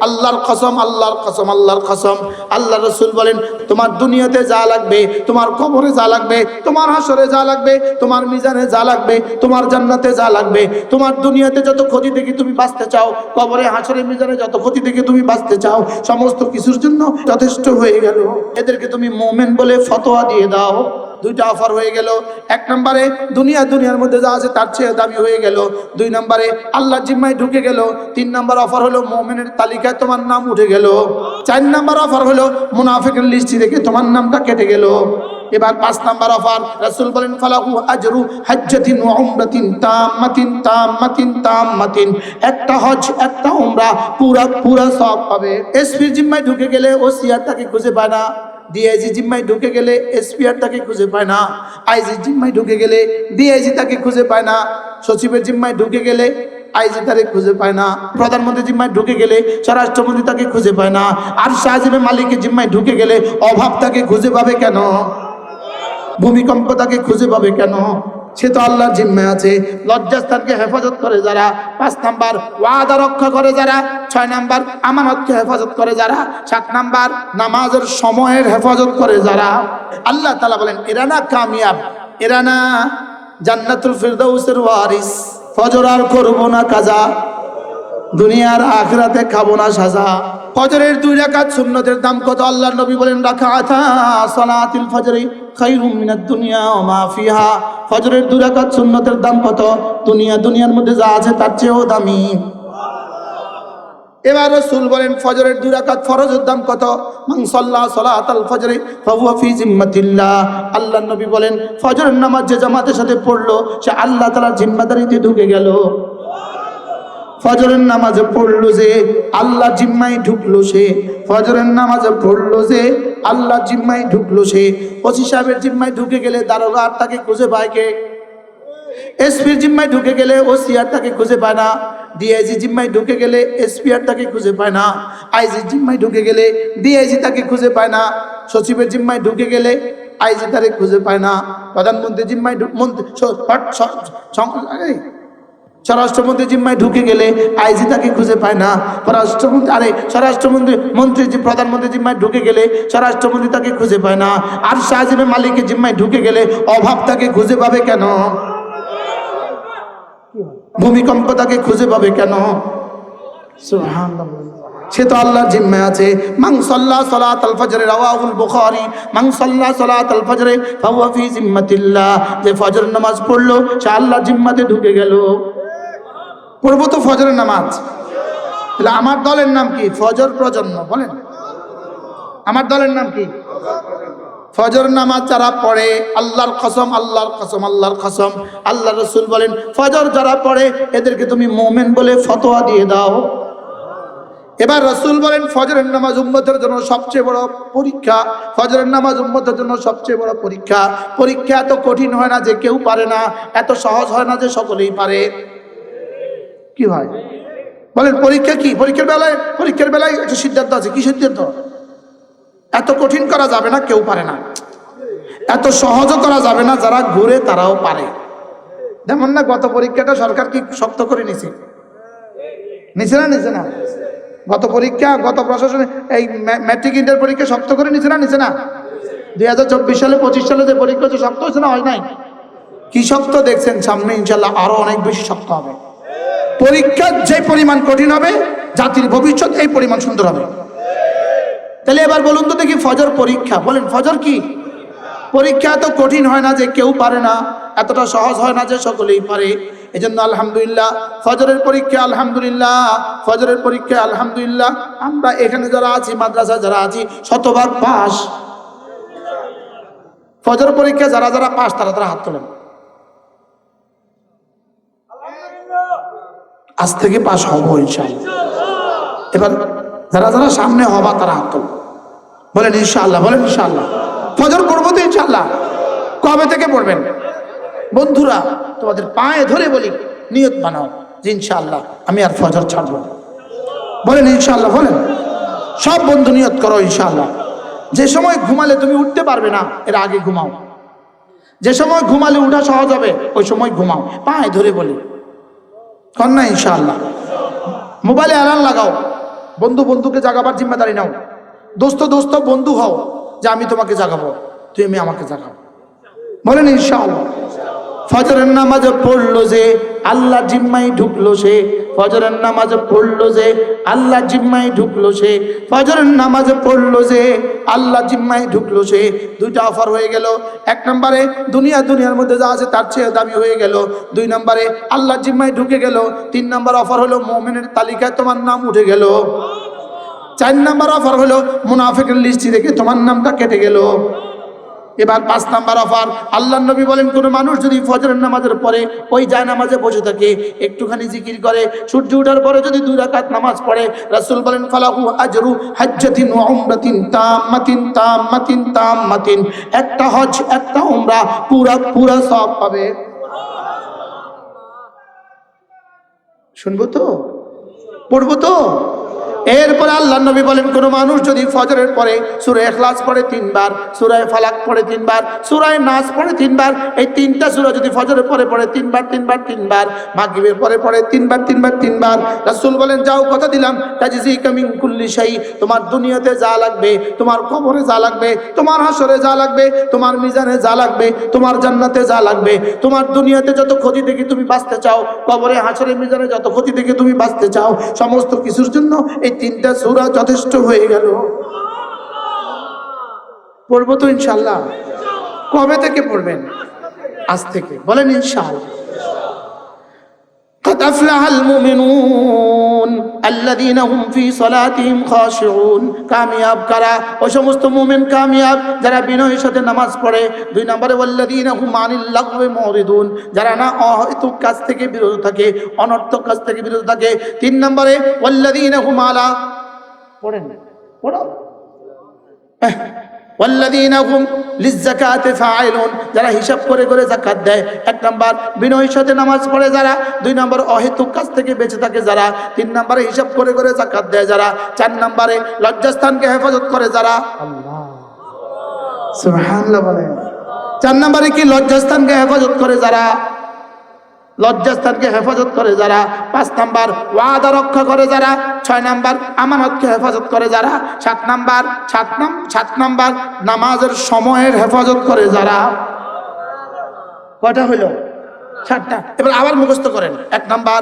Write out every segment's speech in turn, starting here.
আল্লাহর কসম, আল্লাহর কসম, আল্লাহর কসম। আল্লাহ রাসূল বলেন, তোমার দুনিয়াতে যা লাগবে, তোমার কবরে যা লাগবে, তোমার হাসরে যা লাগবে, তোমার মিজানে যা লাগবে, তোমার জান্নাতে যা লাগবে, তোমার দুনিয়াতে যত ক্ষতি থেকে তুমি বাঁচতে চাও, কবরে হাসরে মিজানে যত ক্ষতি থেকে তুমি বাঁচতে চাও, সমস্ত কিছুর জন্য যথেষ্ট হয়ে গেল। এদেরকে তুমি মুমিন বলে ফতোয়া দিয়ে দাও। দুইটা অফার হয়ে গেল। এক নম্বরে দুনিয়ার মধ্যে যা আছে তার চেয়ে দামি হয়ে গেল। দুই নম্বরে আল্লাহর জিম্মায় ঢুকে গেল। তিন নম্বর অফার হলো মুমিনের তালিকায় তোমার নাম উঠে গেল। চার নম্বর অফার হলো মুনাফিকের লিস্ট থেকে তোমার নামটা কেটে গেল। এবার পাঁচ নম্বর অফার, রাসূল বলেন ফালাহু আজরু হাজ্জাতিন ওয়া উমরাতিন তাম্মাতিন তাম্মাতিন তাম্মাতিন। একটা হজ একটা উমরা পুরা সওয়াব পাবে। এসপির জিম্মায় ঢুকে গেলে ও সিয়ারটাকে খুঁজে পায় না। ডিআইজি জিম্মায় ঢুকে গেলে এসপিআর তাকে খুঁজে পায় না। আইজি জিম্মায় ঢুকে গেলে ডিআইজি তাকে খুঁজে পায় না। সচিবের জিম্মায় ঢুকে গেলে আইজি তাকে খুঁজে পায় না। প্রধানমন্ত্রী জিম্মায় ঢুকে গেলে স্বরাষ্ট্রমন্ত্রী তাকে খুঁজে পায় না। আর শাহজিবের মালিকের জিম্মায় ঢুকে গেলে অভাব তাকে খুঁজে পাবে কেন? ভূমিকম্প তাকে খুঁজে পাবে কেন? সে তো আল্লাহর জিম্মায় আছে। লজ্জাস্থানকে হেফাজত করে যারা, 5 নাম্বার ওয়াদা রক্ষা করে যারা, 6 নাম্বার আমানতকে হেফাজত করে যারা, 7 নাম্বার নামাজের সময়ের হেফাজত করে যারা, আল্লাহ তাআলা বলেন এরা না কামিয়াব, এরা না জান্নাতুল ফিরদাউসের ওয়ারিস। ফজর আর করব না কাজা, দুনিয়ার আখিরাতে খাবো না সাজা। ফজরের 2 রাকাত সুন্নতের দাম কত? আল্লাহর নবী বলেন রাকাতা সালাতুল ফজরি খায়রুম মিনাদ দুনিয়া ওয়া মা ফিহা। ফজরের 2 রাকাত সুন্নতের দাম কত? দুনিয়ার মধ্যে যা আছে তার চেয়েও দামি। এবার রাসূল বলেন ফজরের 2 রাকাত ফরজের দাম কত? মান সাল্লা সালাতাল ফজরি ফাহুয়া ফি জিম্মাতিল্লাহ। আল্লাহর নবী বলেন ফজরের নামাজ যে জামাতের সাথে পড়লো সে আল্লাহ তাআলার জিম্মাদারিতে ঢুকে গেল। ফজরের নামাজে পড়লো যে আল্লাহ জিম্মায় ঢুকলো সে। ফজরের নামাজে পড়লো যে আল্লাহ জিম্মায় ঢুকলো সে। ওসি সাহেবের জিম্মায় ঢুকে গেলে দারোগা আর তাকে খুঁজে পায় কে? এসপির জিম্মায় ঢুকে গেলে ওসি আর তাকে খুঁজে পায় না। ডিআইজি জিম্মায় ঢুকে গেলে এসপি আর তাকে খুঁজে পায় না। আইজি জিম্মায় ঢুকে গেলে ডিআইজি তাকে খুঁজে পায় না। সচিবের জিম্মায় ঢুকে গেলে আইজি তাকে খুঁজে পায় না। প্রধানমন্ত্রী জিম্মায় স্বরাষ্ট্রমন্ত্রী জিম্মায় ঢুকে গেলে আইজি তাকে খুঁজে পায় না। স্বরাষ্ট্রমন্ত্রী প্রধানমন্ত্রী জিম্মায় ঢুকে গেলে স্বরাষ্ট্রমন্ত্রী তাকে খুঁজে পায় না। আর শাহজিবের মালিকের জিম্মায় ঢুকে গেলে অভাব তাকে খুঁজে পাবে কেন? ভূমিকম্প তাকে খুঁজে পাবে কেন? সুবহানাল্লাহ। সে তো আল্লাহর জিম্মায় আছে। মান সাল্লা সালাতাল ফজর রাওয়াহুল বুখারী। মান সাল্লা সালাতাল ফজর ফাহুয়া ফি জিম্মাতিল্লাহ। যে ফজর নামাজ পড়লো সে আল্লাহর জিম্মাতে ঢুকে গেল। পড়বো তো ফজরের নামাজ। তাহলে আমার দলের নাম কি? ফজর প্রজন্ম। বলেন আমার দলের নাম কি? ফজর নামাজ যারা পড়ে, আল্লাহর কসম, আল্লাহর কসম, আল্লাহর কসম, আল্লাহ রাসূল বলেন ফজর যারা পড়ে এদেরকে তুমি মুমিন বলে ফতোয়া দিয়ে দাও। এবার রাসূল বলেন ফজরের নামাজ উম্মতের জন্য সবচেয়ে বড় পরীক্ষা। ফজরের নামাজ উম্মতের জন্য সবচেয়ে বড় পরীক্ষা। পরীক্ষা এত কঠিন হয় না যে কেউ পারে না, এত সহজ হয় না যে সকলেই পারে। কি হয় বলেন? পরীক্ষা কি? পরীক্ষার বেলায় একটা সিদ্ধান্ত আছে। কি সিদ্ধান্ত? এত কঠিন করা যাবে না, কেউ পারে না। এত সহজও করা যাবে না, যারা ঘুরে তারাও পারে। যেমন না গত পরীক্ষাটা সরকার কি শক্ত করে নিছে? নিছে না? গত পরীক্ষা, গত প্রশাসনে এই ম্যাট্রিক ইন্টার পরীক্ষা শক্ত করে নিছে না? 2024 সালে 25 সালে যে পরীক্ষা হচ্ছে শক্ত হয়েছে না? হয় নাই? কি শক্ত দেখছেন? সামনে ইনশাল্লাহ আরো অনেক বেশি শক্ত হবে। পরীক্ষা যে পরিমাণ কঠিন হবে, জাতির ভবিষ্যৎ এই পরিমাণ সুন্দর হবে। তাহলে এবার বলুন তো দেখি, ফজর পরীক্ষা। বলেন ফজর কি পরীক্ষা? এত কঠিন হয় না যে কেউ পারে না, এতটা সহজ হয় না যে সকলেই পারে। এজন্য আলহামদুলিল্লাহ ফজরের পরীক্ষা, আলহামদুলিল্লাহ ফজরের পরীক্ষা, আলহামদুলিল্লাহ আমরা এখানে যারা আছি, মাদ্রাসা যারা আছি, শতভাগ পাস। ফজর পরীক্ষা যারা পাস তারা হাত তোলেন। আজ থেকে পাস হবো ইনশাআল্লাহ। এবার যারা সামনে হবা তারা হাত তোলেন। বলেন ইনশাআল্লাহ, বলেন ইনশাআল্লাহ। ফজর পড়বো তো ইনশাআল্লাহ। কবে থেকে পড়বেন? বন্ধুরা তোমাদের পায়ে ধরে বলি, নিয়ত বানাও যে ইনশাআল্লাহ আমি আর ফজর ছাড়ব না। বলেন ইনশাআল্লাহ, বলেন। সব বন্ধু নিয়ত করো ইনশাআল্লাহ। যে সময় ঘুমালে তুমি উঠতে পারবে না এর আগে ঘুমাও। যে সময় ঘুমালে উঠা সহজ হবে ওই সময় ঘুমাও। পায়ে ধরে বলি কর না ইনশাআল্লাহ। মোবাইলে অ্যালার্ম লাগাও, বন্ধু বন্ধুকে জাগাবার জিম্মেদারি নাও, দোস্ত দোস্ত বন্ধু হও, যে আমি তোমাকে জাগাবো, তুমি আমাকে জাগাবো। বলেন ইনশাআল্লাহ। ফজরের নামাজ পড়লো যে আল্লাহ জিম্মাই ঢুকলো সে, ফজরের নামাজ পড়লো যে আল্লাহ জিম্মাই ঢুকলো সে, ফজরের নামাজ পড়লো যে আল্লাহ জিম্মাই ঢুকলো সে। দুইটা অফার হয়ে গেল। এক নম্বরে দুনিয়ার মধ্যে যা আছে তার চেয়ে দামি হয়ে গেল। দুই নম্বরে আল্লাহ জিম্মাই ঢুকে গেল। তিন নম্বর অফার হলো মুমিনের তালিকায় তোমার নাম উঠে গেল। চার নম্বর অফার হলো মুনাফিকের লিস্টি থেকে তোমার নামটা কেটে গেল। এবার 5 নাম্বার অফার, আল্লাহ নবী বলেন কোন মানুষ যদি ফজরের নামাজের পরে ওই যায় নামাজে বসে থাকে, একটুখানি জিকির করে, সূর্য ওঠার পরে যদি 2 রাকাত নামাজ পড়ে, রাসূল বলেন ফালাহু আজরু হাজ্জাতিন ওয়া উমরাতিন তাম্মাতিন তাম্মাতিন তাম্মাতিন, একটা হজ একটা উমরা পুরা সওয়াব পাবে। শুনবো তো, পড়বো তো। এরপরে আল্লাহ নবী বলেন কোন মানুষ যদি ফজরের পরে সূরা ইখলাস পড়ে 3 বার, সূরা ফালাক পড়ে 3 বার, সূরা নাস পড়ে 3 বার, এই 3টা সূরা যদি ফজরের পরে পড়ে 3 বার 3 বার 3 বার, মাগরিবের পরে পড়ে 3 বার 3 বার 3 বার, রাসূল বলেন যাও কথা দিলাম তাজজিকা মিন কুল্লি শাই, তোমার দুনিয়াতে যা লাগবে, তোমার কবরে যা লাগবে, তোমার হাসরে যা লাগবে, তোমার মিজানে যা লাগবে, তোমার জান্নাতে যা লাগবে, তোমার দুনিয়াতে যত ক্ষতি থেকে তুমি বাঁচতে চাও, কবরে হাসরে মিজানে যত ক্ষতি থেকে তুমি বাঁচতে চাও, সমস্ত কিছুর জন্য এই 3টা সূরা যথেষ্ট হয়ে গেল। পড়বো তো ইনশাআল্লাহ। কবে থেকে পড়বেন? আজ থেকে। বলেন ইনশাআল্লাহ। قد أفلح المؤمنون الذين هم في صلاتهم خاشعون, কামিয়াব কারা? ওই সমস্ত মুমিন কামিয়াব যারা বিনয়ের সাথে নামাজ পড়ে। 2 নম্বরে ওয়াল্লাযীনা হুম আনিল লাগওয়ি মুরিদুন, যারা না অহেতুক কাজ থেকে বিরত থাকে, অনর্থক কাজ থেকে বিরত থাকে। 3 নম্বরে ওয়াল্লাযীনা হুম আলা, পড়েন পড়ো, ওয়াল্লাযীনা হুম লিয-যাকাতি ফাঈলুন, যারা হিসাব করে করে যাকাত দেয়। 1 নাম্বার বিনয়ের সাথে নামাজ পড়ে যারা, 2 নম্বরে অহেতুক কাজ থেকে বেঁচে থাকে যারা, 3 নম্বরে হিসাব করে করে যাকাত দেয় যারা, 4 নম্বরে লজ্জাস্থানকে হেফাজত করে যারা। আল্লাহ সুবহানাল্লাহ বলেন। 4 নম্বরে কি? লজ্জাস্থানকে হেফাজত করে যারা, লজ্জাস্থানকে হেফাজত করে যারা। 5 নাম্বার ওয়াদা রক্ষা করে যারা। 6 নাম্বার আমানতকে হেফাজত করে যারা। 7 নাম্বার নামাজের সময়ের হেফাজত করে যারা। কয়টা হইল? 7টা। এবার আবার মুখস্থ করেন। 1 নাম্বার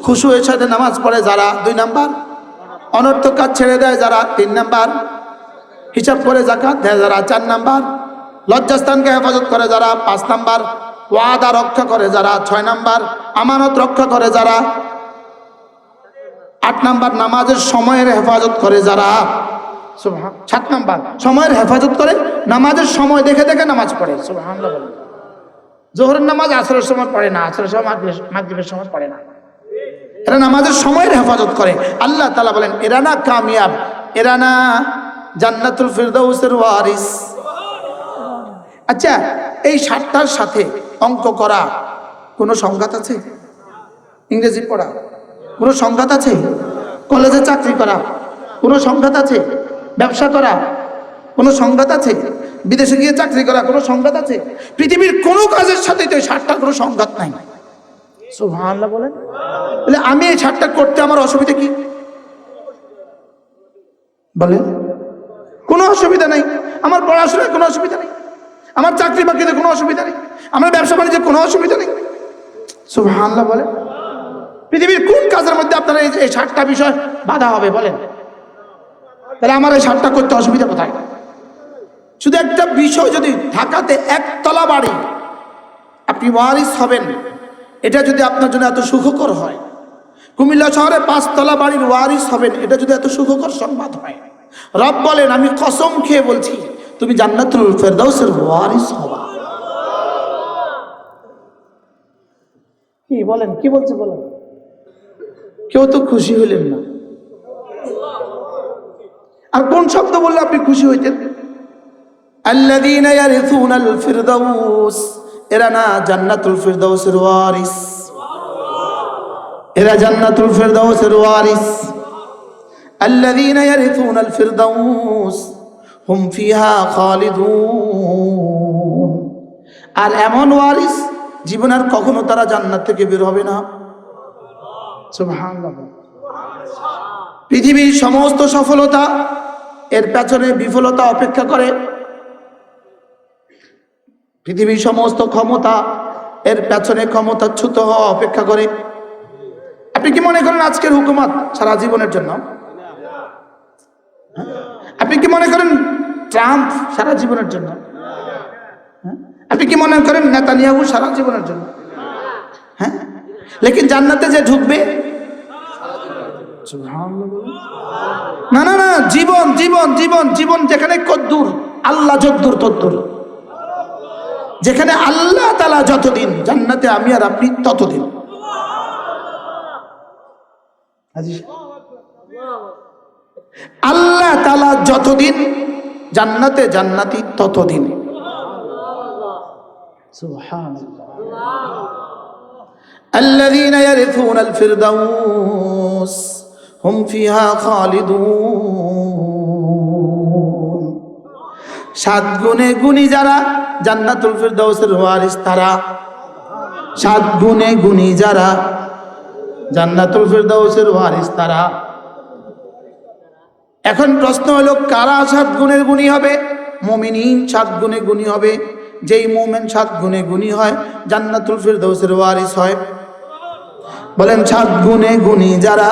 খুশু এর সাথে নামাজ পড়ে যারা। 2 নাম্বার অনর্থক কাজ ছেড়ে দেয় যারা। 3 নাম্বার হিসাব করে যাকাত দেয় যারা। 4 নাম্বার লজ্জাস্থানকে হেফাজত করে যারা। 5 নাম্বার ওয়াদা রক্ষা করে যারা। 6 নাম্বার আমানত রক্ষা করে যারা। 8 নাম্বার নামাজের সময়ের হেফাজত করে যারা। 7 নাম্বার সময়ের হেফাজত করে, নামাজের সময় দেখে দেখে নামাজ পড়ে। সুবহানাল্লাহ বলেন। জোহরের নামাজ আসরের সময় পড়ে না, আসরের সময় মাগরিবের সময় পড়ে না, এরা নামাজের সময়ের হেফাজত করে। আল্লাহ তাআলা বলেন এরা না কামিয়াব, এরা না জান্নাতুল ফিরদাউসের ওয়ারিস। আচ্ছা, এই 7টার সাথে অঙ্ক করা কোনো সংঘাত আছে? ইংরেজি পড়া কোনো সংঘাত আছে? কলেজে চাকরি করা কোনো সংঘাত আছে? ব্যবসা করা কোনো সংঘাত আছে? বিদেশে গিয়ে চাকরি করা কোনো সংঘাত আছে? পৃথিবীর কোনো কাজের সাথে তো এই 7টার কোনো সংঘাত নাই। সুবহানাল্লাহ বলেন। তাহলে আমি এই 7টা করতে আমার অসুবিধা কি? বলেন। কোনো অসুবিধা নেই। আমার পড়াশোনায় কোনো অসুবিধা নেই, আমার চাকরি বাকরিতে কোনো অসুবিধা নেই, আমার ব্যবসা বাণিজ্যে কোনো অসুবিধা নেই। সুবহানাল্লাহ বলেন। পৃথিবীর কোন কাজের মধ্যে আপনার এই 7টা বিষয় বাধা হবে বলেন? তাহলে আমার এই 7টা করতে অসুবিধা কোথায়? শুধু একটা বিষয়, যদি ঢাকাতে 1 তলা বাড়ি আপনি ওয়ারিস হবেন, এটা যদি আপনার জন্য এত সুখকর হয়, কুমিল্লা শহরে 5 তলা বাড়ির ওয়ারিস হবেন, এটা যদি এত সুখকর সংবাদ হয়, রব বলেন আমি কসম খেয়ে বলছি তুমি জান্নাতুল ফেরদাউসের ওয়ারিস হবা। কি বলেন? কি বলছে বলেন? কেউ তো খুশি হইলেন না। আর কোন শব্দ বললে আপনি খুশি হইতেন? আল্লাযীনা ইয়ারিসুনাল ফিরদাউস, এরা না জান্নাতুল ফিরদাউসের ওয়ারিস, এরা জান্নাতুল ফিরদাউসের ওয়ারিস। আল্লাযীনা ইয়ারিসুনাল ফিরদাউস হুম ফিহা খালিদুন, আর এমন ওয়ারিস জীবন আর কখনো তারা জান্নাত থেকে বের হবে না। সুবহানাল্লাহ। পৃথিবীর সমস্ত সফলতা এর পেছনে বিফলতা অপেক্ষা করে, পৃথিবীর সমস্ত ক্ষমতা এর পেছনে ক্ষমতাচ্যুত হওয়া অপেক্ষা করে। আপনি কি মনে করেন আজকের হুকুমত সারা জীবনের জন্য? আপনি কি মনে করেন ট্রাম্প সারা জীবনের জন্য? আপনি কি মনে করেন নেতানিয়াহু সারা জীবনের জন্য? হ্যাঁ, লেকিন জান্নাতে যে ঢুকবে, না না না, জীবন জীবন জীবন জীবন যেখানে কদ্দুর, আল্লাহ যদ্দুর তদ্দুর। যেখানে আল্লাহ তাআলা যতদিন, জান্নাতে আমি আর আপনি ততদিন। আল্লাহ তাআলা যতদিন জান্নাতে, জান্নাতি ততদিন। সুবহানাল্লাহ। الذين يرثون الفردوس هم فيها خالدون। সাত গুণে গুণী যারা জান্নাতুল ফিরদাউসের ওয়ারিস তারা, সাত গুণে গুণী যারা জান্নাতুল ফিরদাউসের ওয়ারিস তারা। এখন প্রশ্ন হলো কারা সাত গুণের গুণী হবে? মুমিনিন সাত গুণে গুণী হবে। যেই মুমিন সাত গুণে গুণী হয় জান্নাতুল ফিরদাউসের ওয়ারিস হয়। বলেন সাত গুণে গুণী যারা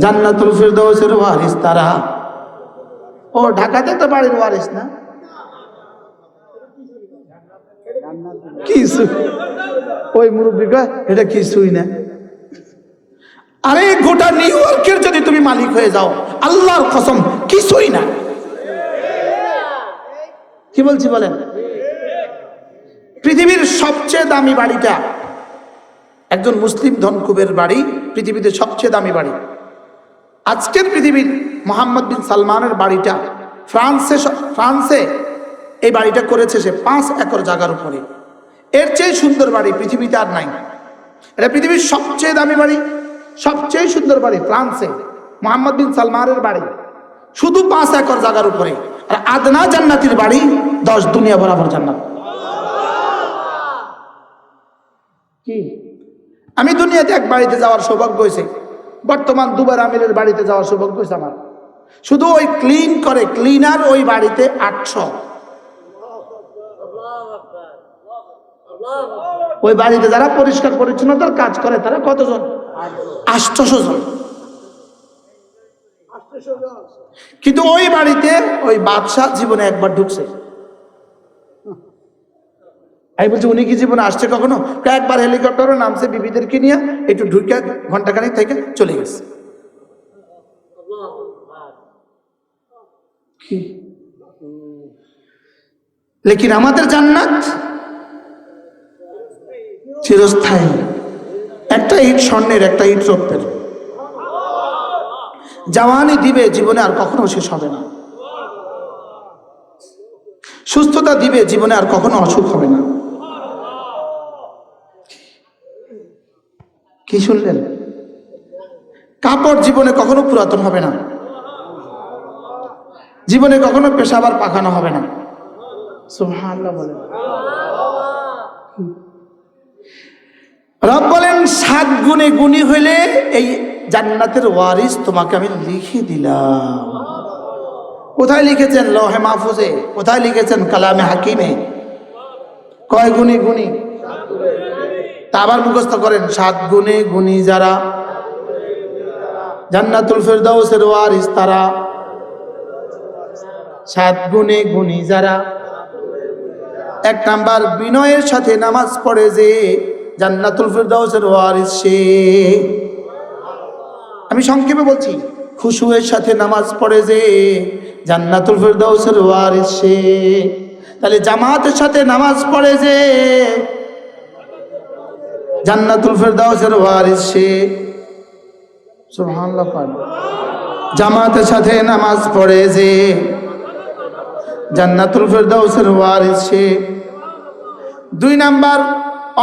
জান্নাতুল ফিরদাউসের ওয়ারিস তারা। ও ঢাকাতে তো বাড়ির ওয়ারিস না? কিছু ওই মুরব্বীরা এটা কিছুই না। আরে গোটা নিউ ইয়র্কের যদি তুমি মালিক হয়ে যাও, আল্লাহর কসম কিছুই না। কি বলছি বলেন? পৃথিবীর সবচেয়ে দামি বাড়িটা একজন মুসলিম ধনকুবের বাড়ি, পৃথিবীতে সবচেয়ে দামি বাড়ি। আজকের পৃথিবীর মোহাম্মদ বিন সালমানের বাড়িটা ফ্রান্সে এই বাড়িটা করেছে সে 5 একর জায়গার উপরে। এর চেয়ে সুন্দর বাড়ি পৃথিবীতে আর নাই। এটা পৃথিবীর সবচেয়ে দামি বাড়ি, সবচেয়ে সুন্দর বাড়ি ফ্রান্সে মোহাম্মদ বিন সালমানের বাড়ি, শুধু 5 একর জায়গার উপরে। আর আদনা জান্নাতির বাড়ি 10 দুনিয়া বরাবর জান্নাত। কি আমি দুনিয়াতে এক বাড়িতে যাওয়ার সৌভাগ্য হয়েছে, বর্তমান দুবার আমিরের বাড়িতে যাওয়ার সৌভাগ্য হয়েছে আমার। শুধু ওই ক্লিন করে ক্লিনার ওই বাড়িতে 800। ওই বাড়িতে যারা পরিষ্কার পরিচ্ছন্নতার কাজ করে তারা কতজন? 800 জন। কিন্তু ওই বাড়িতে ওই বাদশাহ জীবনে একবার ঢুকছে। আমি বলছি উনি কি জীবনে আসছে কখনো? একবার হেলিকপ্টারও নামছে বিবিদেরকে নিয়ে, একটু ঢুকে ঘন্টাখানেক থেকে চলে গেছে। লেকিন আমাদের জান্নাত চিরস্থায়ী। একটা ইট স্বর্ণের, একটা ইট রৌপ্যের। জাওয়ানি দিবে জীবনে, আর কখনো শেষ হবে না। সুস্থতা দিবে জীবনে, আর কখনো অসুখ হবে না। কি শুনলেন? কাপড় জীবনে কখনো পুরাতন হবে না, জীবনে কখনো পেশাবার পাখানো হবে না। সুবহানাল্লাহ বলেন। রব বলেন 7 গুণে গুণী হইলে এই জান্নাতের ওয়ারিস তোমাকে আমি লিখে দিলাম। কোথায় লিখেছেন? লৌহে মাহফুজে। কোথায় লিখেছেন? কালামে হাকিমে। কয় গুণী গুণী? তা আবার মুখস্থ করেন। 7 গুণে গুণী যারা জান্নাতুল ফিরদাউসের ওয়ারিস তারা। 7 গুণে গুণী যারা। 1 নাম্বার, বিনয়ের সাথে নামাজ পড়ে যে জান্নাতুল ফিরদাউসের ওয়ারিস সে। আমি সংক্ষেপে বলছি, খুশুয়ের সাথে নামাজ পড়ে যে জান্নাতুল ফিরদাউসের ওয়ারিস সে। তাহলে জামাতের সাথে নামাজ পড়ে যে জান্নাতুল ফিরদাউসের ওয়ারিস সে। সুবহানাল্লাহ। জামাতের সাথে নামাজ পড়ে যে জান্নাতুল ফিরদাউসের ওয়ারিস সে। 2 নাম্বার,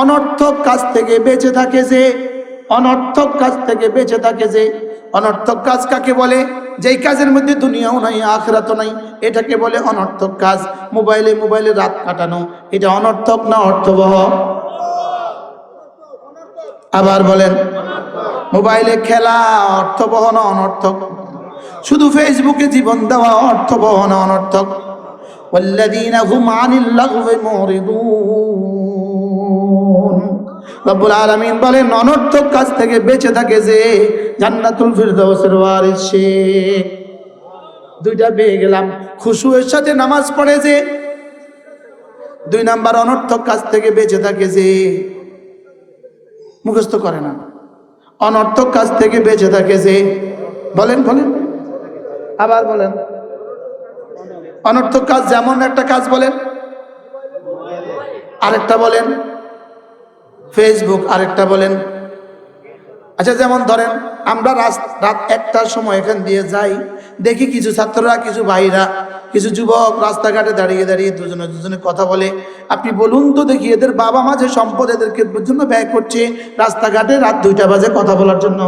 অনর্থক কাজ থেকে বেঁচে থাকে যে। অনর্থক কাজ থেকে বেঁচে থাকে যে। অনর্থক কাজ কাকে বলে? যেই কাজের মধ্যে দুনিয়াও নাই আখিরাতও নাই, এটাকে বলে অনর্থক কাজ। মোবাইলে রাত কাটানো, এটা অনর্থক না অর্থবহ? আবার বলেন। মোবাইলে খেলা অর্থবহ না অনর্থক? শুধু ফেসবুকে জীবন দেওয়া অর্থবহ না অনর্থক? ওয়াল্লাযীনা হুম আনিল লাগওয়ি মুরিদুন। রব্বুল আলামিন বলেন অনর্থক কাজ থেকে বেঁচে থাকে যে জান্নাতুল ফিরদাউসের ওয়ারিস সে। দুইটা পেয়ে গেলাম। খুশুয়ের সাথে নামাজ পড়ে যে, দুই নাম্বার অনর্থক কাজ থেকে বেঁচে থাকে যে মুখস্থ করে না। অনর্থক কাজ থেকে বেঁচে থাকে যে, বলেন বলেন আবার বলেন। অনর্থক কাজ যেমন একটা কাজ বলেন, আরেকটা বলেন ফেসবুক, আরেকটা বলেন। আচ্ছা যেমন ধরেন আমরা রাত 1টার সময় এখান দিয়ে যাই, দেখি কিছু ছাত্ররা, কিছু ভাইরা, কিছু যুবক রাস্তাঘাটে দাঁড়িয়ে দাঁড়িয়ে দুজনে দুজনে কথা বলে। আপনি বলুন তো দেখি, এদের বাবা মা যে সম্পদ এদেরকে জন্য ব্যয় করছে রাস্তাঘাটে রাত 2টা বাজে কথা বলার জন্য,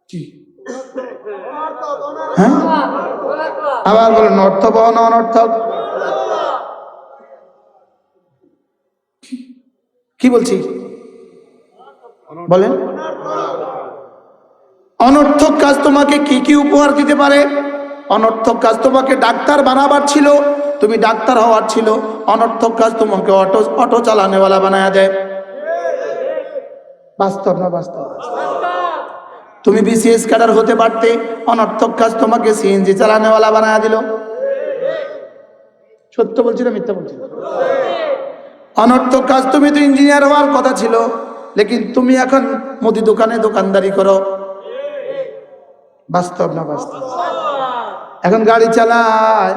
কি হ্যাঁ? আবার বলেন অর্থবহ না অনর্থক? কি বলছি বলেন। অনর্থক কাজ তোমাকে কি কি উপহার দিতে পারে? অনর্থক কাজ তোমাকে ডাক্তার বানাবার ছিল, তুমি ডাক্তার হওয়ার ছিল। অনর্থক কাজ তোমাকে অটো চালানেওয়ালা বানায়া দেয়। বাস্তব না বাস্তব? তুমি বিসিএস ক্যাডার হতে পারতে, অনর্থক কাজ তোমাকে সিএনজি চালানেওয়ালা বানায়া দিল। সত্য বলছি না মিথ্যা বলছি? অনর্থক কাজ, তুমি তো ইঞ্জিনিয়ার হওয়ার কথা ছিল, লেকিন তুমি এখন মুদি দোকানে দোকানদারি করো। বাস্তব না বাস্তব? এখন গাড়ি চালায়।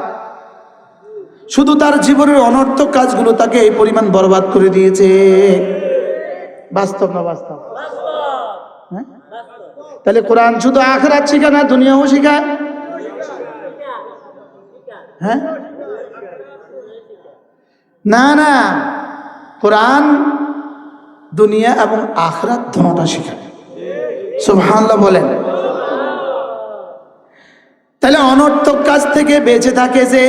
শুধু তার জীবনের অনর্থক কাজগুলো তাকে এই পরিমাণ বরবাদ করে দিয়েছে। বাস্তব না বাস্তব? হ্যাঁ? তাহলে কোরআন শুধু আখিরাত শিখায় না, দুনিয়াও শিখায়? হ্যাঁ না না, কোরআন দুনিয়া এবং আখিরাত দুটোটা শিখায়। সুবহানাল্লাহ বলেন। তাহলে অনর্থক কাজ থেকে বেঁচে থাকে যে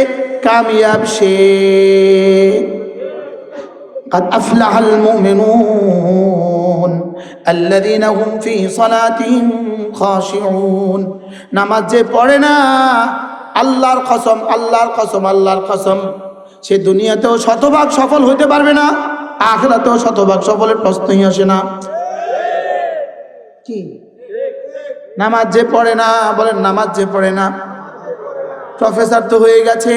কামিয়াব সে। قد أفلح المؤمنون الذين هم في صلاتهم خاشعون। নামাজ যে পড়ে না, আল্লাহর কসম আল্লাহর কসম আল্লাহর কসম, সে দুনিয়াতেও শতভাগ সফল হইতে পারবে না, আখিরাতেও শতভাগ সফলের প্রশ্নই আসে না। কি নামাজ যে পড়ে না, বলেন নামাজ যে পড়ে না, প্রফেসর তো হয়ে গেছে,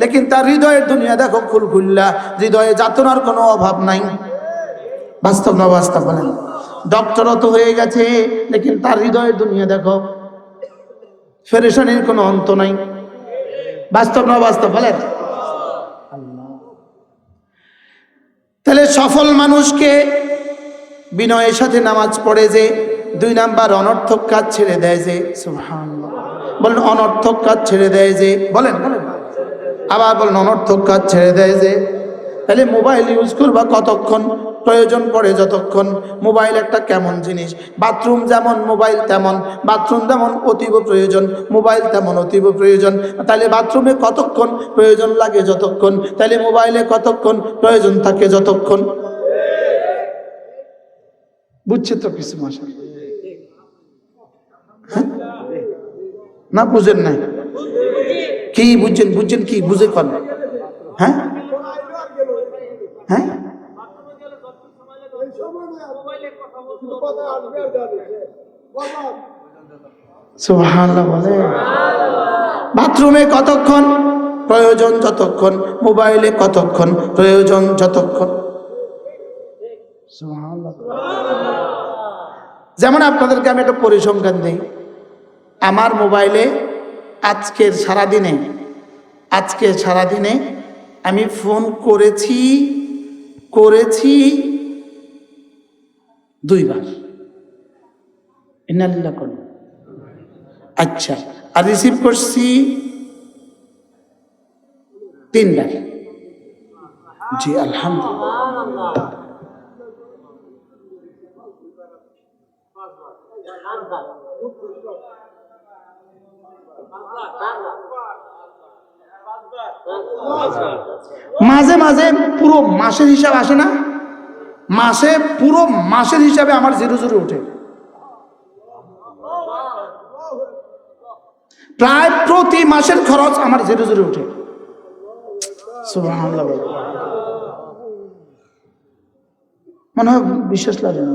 লেকিন তার হৃদয়ের দুনিয়া দেখো খুলখুল্লা, হৃদয়ে যাতনার কোনো অভাব নাই। বাস্তব না বাস্তব বলেন? ডক্টরও তো হয়ে গেছে, লেকিন তার হৃদয়ের দুনিয়া দেখো, পেরেশানির কোনো অন্ত নাই। বাস্তব না বাস্তব বলেন? তাহলে সফল মানুষকে বিনয়ের সাথে নামাজ পড়ে যে, দুই নাম্বার অনর্থক কাজ ছেড়ে দেয় যে। সুবহানাল্লাহ বলেন। অনর্থক কাজ ছেড়ে দেয় যে, বলেন বলেন আবার বলেন অনর্থক কাজ ছেড়ে দেয় যে। তাহলে মোবাইল ইউজ করবা কতক্ষণ? প্রয়োজন পড়ে যতক্ষণ। মোবাইল একটা কেমন জিনিস, বাথরুম যেমন মোবাইল তেমন, বাথরুম যেমন অতীব প্রয়োজন, মোবাইল তেমন অতীব প্রয়োজন। তাহলে বাথরুমে কতক্ষণ? প্রয়োজন লাগে যতক্ষণ। তাহলে মোবাইলে কতক্ষণ? প্রয়োজন থাকে যতক্ষণ। বুঝছে তো কিছু মাসা? না বুঝেন নাই? কি বুঝছেন? বুঝছেন কি বুঝে কন? হ্যাঁ হ্যাঁ সুবহানাল্লাহ বলে। বাথরুমে কতক্ষণ? প্রয়োজন যতক্ষণ। মোবাইলে কতক্ষণ? প্রয়োজন যতক্ষণ। সুবহানাল্লাহ। যেমন আপনাদেরকে আমি একটা পরিসংখ্যান দিই। আমার মোবাইলে আজকের সারাদিনে আমি ফোন করেছি 2 বার। ইন্নালিল্লাহ কোন। আচ্ছা, আর রিসিভ করছি 3 বার। জি আলহামদুলিল্লাহ। মাঝে মাঝে পুরো মাসের হিসাব আসে না, পুরো মাসের হিসাবে আমার জিরো জিরো উঠে। প্রায় প্রতি মাসের খরচ আমার জিরো জিরো উঠে। সুবহানাল্লাহ, মনে হয় বিশ্বাস লাগে না।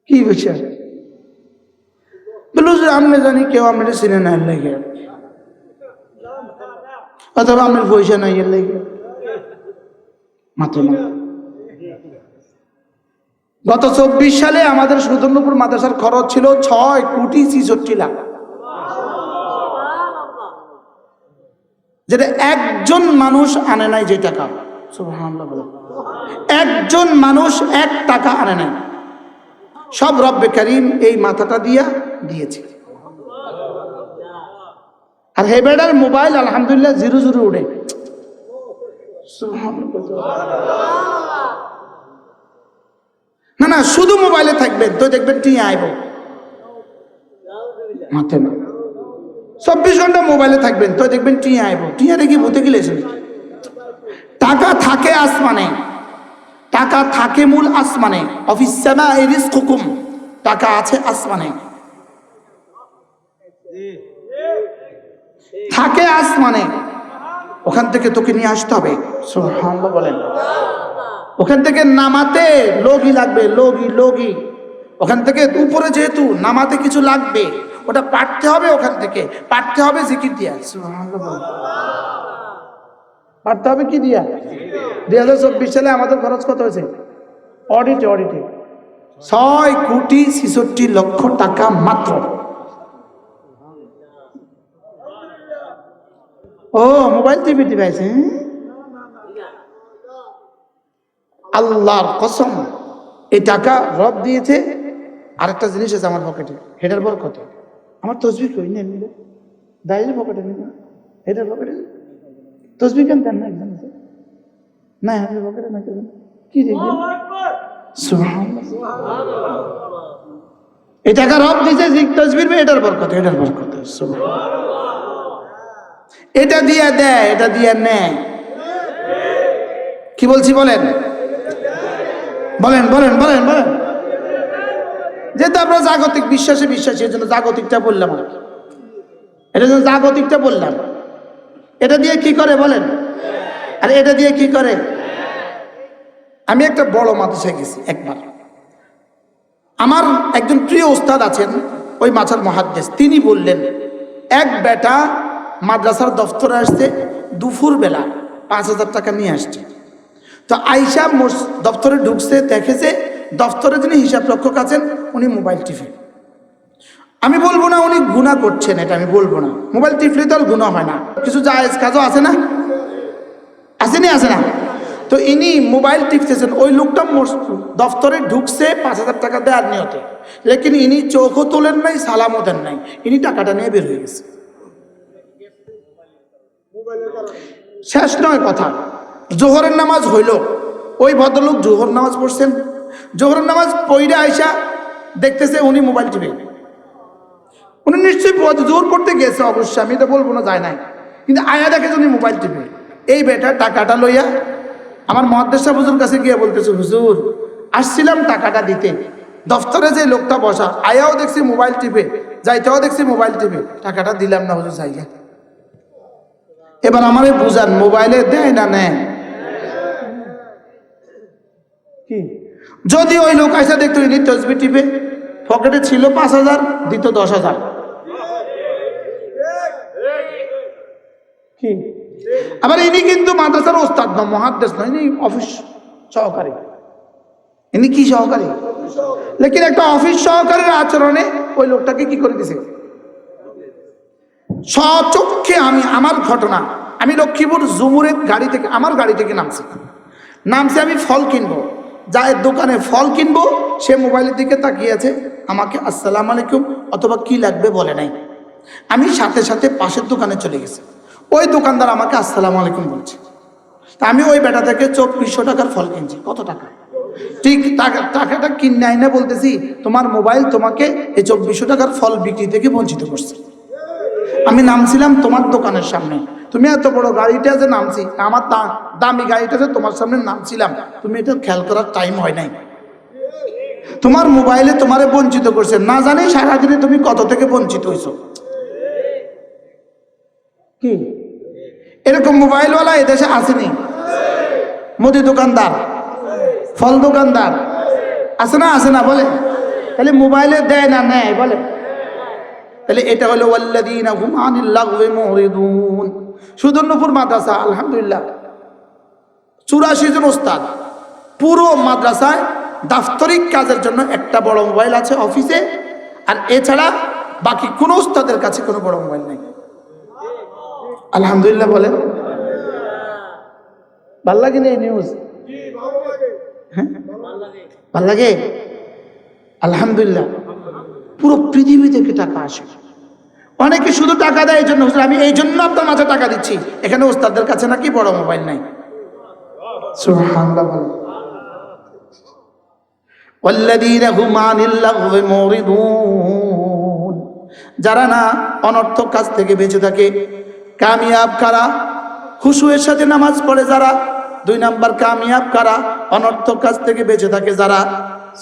কি বিষয় বললো যে আমি জানি কেউ আমার চিনে না, এর লাগে, অথবা আমার পয়সা নাই, এর লাগে মাত্র না। গত 24 সালে আমাদের সুদর্ণপুর মাদ্রাসার খরচ ছিল 6,66,00,000, যেটা একজন মানুষ আনে নাই যে টাকা। সুবহানাল্লাহ, একজন মানুষ 1 টাকা আনে নাই, সব রব্বে কারীম এই মাথাটা দিয়েছে। আর হেবেডার মোবাইল আলহামদুলিল্লাহ জিরো জিরো উঠে। না শুধু মোবাইলে থাকবেন তো দেখবেন টিয়া আইব মাথে না। 24 ঘন্টা মোবাইলে থাকবেন তো দেখবেন টিয়া আইব। টিয়া দেখি ভূতে গেলেছেন। টাকা থাকে আসমানে, টাকা থাকে মূল আসমানে। অফিস সামাই রিজকুকুম, টাকা আছে আসমানে, থাকে আসমানে। ওখান থেকে তোকে নিয়ে আসতে হবে। সুবহানাল্লাহ বলেন। ওখান থেকে নামাতে লগি লাগবে, লগি। ওখান থেকে উপরে যেহেতু নামাতে কিছু লাগবে, ওটা পাঠতে হবে। ওখান থেকে পাঠতে হবে জিকির দিয়া। সুবহানাল্লাহ বলেন। পাঠতে হবে কি দিয়া? 2024 সালে আমাদের খরচ কত হয়েছে? অডিটে 6,66,00,000 টাকা মাত্র। ও মোবাইল টিভি পাইছে। আল্লাহর কসম, এই টাকা রব দিয়েছে। আরেকটা জিনিস আছে আমার পকেটে, হেডার বরকত। আমার তসবিহ কই নেন, দাইয়ের পকেটে নেন, হেডার পকেটে তসবিহ কেন দেন না? একদম না, হেডার পকেটে না কেন? কি দেখবেন? সুবহানাল্লাহ, এই টাকা রব দিয়েছে তসবিহ, এটার বরকত। সুবহানাল্লাহ, এটা দিয়ে দেয়, এটা দিয়ে নেয়। কি বলছি বলেন? যেহেতু আমরা জাগতিক বিশ্বাসী, এর জন্য জাগতিকটা বললাম। এটার জন্য জাগতিকটা বললাম। এটা দিয়ে কি করে বলেন? আর এটা দিয়ে কি করে? আমি একটা বড় মাদ্রাসায় গেছি একবার। আমার একজন প্রিয় ওস্তাদ আছেন, ওই মাছার মুহাদ্দিস। তিনি বললেন, এক বেটা মাদ্রাসার দফতরে আসছে, দুপুর বেলা 5,000 টাকা নিয়ে আসছে। তো আইসা দফতরে ঢুকছে, দেখেছে দফতরে যিনি হিসাব রক্ষক আছেন উনি মোবাইল টিপে। আমি বলবো না উনি গুনাহ করছেন, এটা আমি বলবো না। মোবাইল টিপলে তো আর গুনাহ হয় না, কিছু জায়েজ কাজও আছে না, আছে না? তো ইনি মোবাইল টিপতেছেন। ওই লোকটা দফতরে ঢুকছে 5,000 টাকা দেওয়ার নিয়তে, লেকিন ইনি চোখও তোলেন নাই, সালামও দেন নাই, ইনি টাকাটা নিয়ে বের হয়ে গেছে। শেষ নয় কথা, জোহরের নামাজ হইল, ওই ভদ্রলোক জোহর নামাজ পড়ছেন। জোহরের নামাজ পড়ে আইসা দেখতেছে উনি মোবাইল টিপে। উনি নিশ্চয়ই জোহর পড়তে গেছে, অবশ্যই আমি এটা বলবো না যায় নাই, কিন্তু আয়া দেখে উনি মোবাইল টিপে। এই বেটা টাকাটা লইয়া আমার মুহাদ্দিস সাহেব হুজুর কাছে গিয়ে বলতেছে, হুজুর আসছিলাম টাকাটা দিতে, দফতরে যে লোকটা বসা আয়াও দেখছি মোবাইল টিপে, যাইতেও দেখছি মোবাইল টিপে, টাকাটা দিলাম না হুজুর জায়গা। এবার আমারে বুঝান, মোবাইলে দেয় না নেয়? কি যদি ওই লোক আইসা দেখতো ইনি তসবিহ টিপে, পকেটে ছিল 5,000, দিত 10,000। কি আবার ইনি কিন্তু মাদ্রাসার ওস্তাদ না, মুহাদ্দিস নয়, ইনি অফিস সহকারী। ইনি কি সহকারী? লেকিন একটা অফিস সহকারীর আচরণে ওই লোকটাকে কি করে দিছে? সচক্ষে আমার ঘটনা, আমি লক্ষ্মীপুর জুমুরের আমার গাড়ি থেকে নামছি। আমি ফল কিনবো, যার দোকানে ফল কিনবো, সে মোবাইলের দিকে তাকিয়ে আছে, আমাকে আসসালামু আলাইকুম অথবা কি লাগবে বলে নাই। আমি সাথে সাথে পাশের দোকানে চলে গেছি, ওই দোকানদার আমাকে আসসালামু আলাইকুম বলছে। তা আমি ওই বেটা থেকে 2,400 টাকার ফল কিনছি। কত টাকা? ঠিক টাকাটা কিনে আইনা বলতেছি তোমার মোবাইল তোমাকে এই 2400 টাকার ফল বিক্রি থেকে বঞ্চিত করছে। আমি নামছিলাম তোমার দোকানের সামনে, তুমি এত বড় গাড়িটা যে নামছি, আমার দামি গাড়িটা যে তোমার সামনে নামছিলাম, তুমি এটা খেয়াল করার টাইম হয় নাই। তোমার মোবাইলে তোমারে বঞ্চিত করছে, না জানি সারাদিনে তুমি কত থেকে বঞ্চিত হইছো। কি এরকম মোবাইলওয়ালা এদেশে আসেনি? মুদি দোকানদার, ফল দোকানদার আছে না? আছে না? বলে তাহলে মোবাইলে দেয় না নেয়? বলে তাহলে এটা হলো ওয়াল্লাযীনা হুম আনিল লাগওয়ি মুরিদুন। সুদর্ণপুর মাদ্রাসা আলহামদুলিল্লাহ 84 জন ওস্তাদ, পুরো মাদ্রাসায় দাপ্তরিক কাজের জন্য একটা বড় মোবাইল আছে অফিসে, আর এছাড়া বাকি কোনো ওস্তাদের কাছে কোনো বড় মোবাইল নেই। আলহামদুলিল্লাহ বলেন, ভাল লাগে না এই নিউজ? হ্যাঁ ভাল লাগে আলহামদুলিল্লাহ। পুরো পৃথিবী থেকে টাকা আসে, অনেকে শুধু টাকা দেয় এই জন্য, আমি এই জন্য আপনার মাঝে টাকা দিচ্ছি, এখানে ওস্তাদের কাছে নাকি বড় মোবাইল নাই। সুবহানাল্লাহ বলেন। ওয়াল্লাযীনা হুম আনিল লাগওয়ি মুরিদুন, যারা না অনর্থক কাজ থেকে বেঁচে থাকে। কামিয়াব কারা? খুশুয়ের সাথে নামাজ পড়ে যারা। 2 নাম্বার কামিয়াব কারা? অনর্থক কাজ থেকে বেঁচে থাকে যারা।